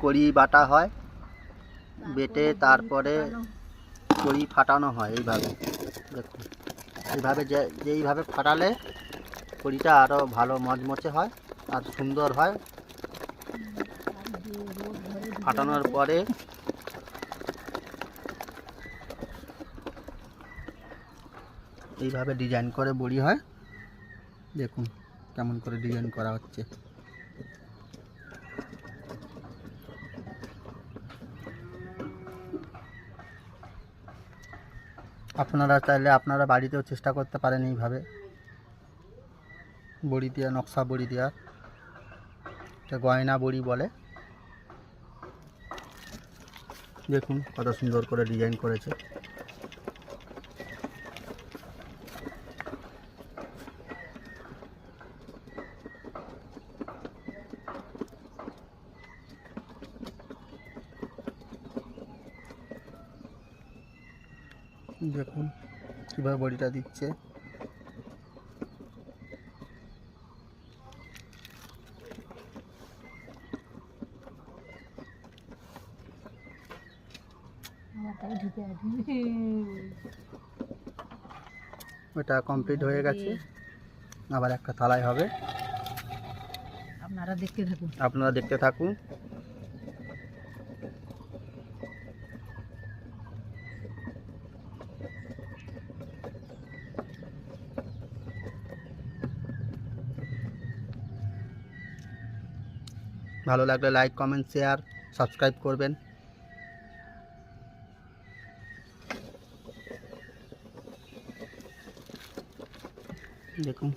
কড়ি বাটা হয়, বেটে তারপরে কড়ি ফাটানো হয়। এইভাবে দেখুন, এইভাবে যেইভাবে ফাটালে কড়িটা আরও ভালো মচমচে হয় আর সুন্দর হয়। ফাটানোর পরে এইভাবে ডিজাইন করে বড়ি হয়। দেখুন কেমন করে ডিজাইন করা হচ্ছে। আপনারা চাইলে আপনারা বাড়িতেও চেষ্টা করতে পারেন এইভাবে বড়ি দেওয়া, নকশা বড়ি দেওয়া, এটা গয়না বড়ি বলে। দেখুন কত সুন্দর করে ডিজাইন করেছে। দেখুন কীভাবে বড়িটা দিচ্ছে। ওটা কমপ্লিট হয়ে গেছে, আবার একটা থালায় হবে। আপনারা দেখতে থাকুন। ভালো লাগলে লাইক, কমেন্ট, শেয়ার, সাবস্ক্রাইব করবেন। দেখুন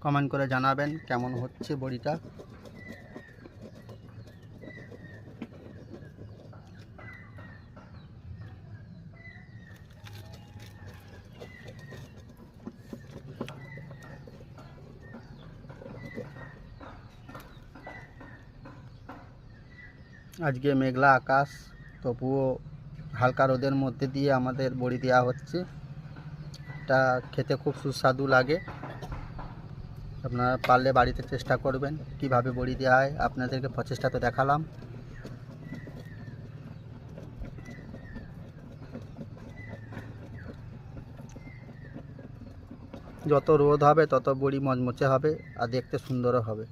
কমেন্ট করে জানাবেন কেমন হচ্ছে বড়িটা। আজকে মেঘলা আকাশ, তবুও হালকা রোদের মধ্যে দিয়ে আমাদের বড়ি দেওয়া হচ্ছে। এটা খেতে খুব সুস্বাদু লাগে। আপনারা পারলে বাড়িতে চেষ্টা করবেন কিভাবে বড়ি দেওয়া হয়। আপনাদেরকে প্রচেষ্টাতে দেখালাম। যত রোদ হবে তত বড়ি মচমচে হবে আর দেখতে সুন্দরও হবে।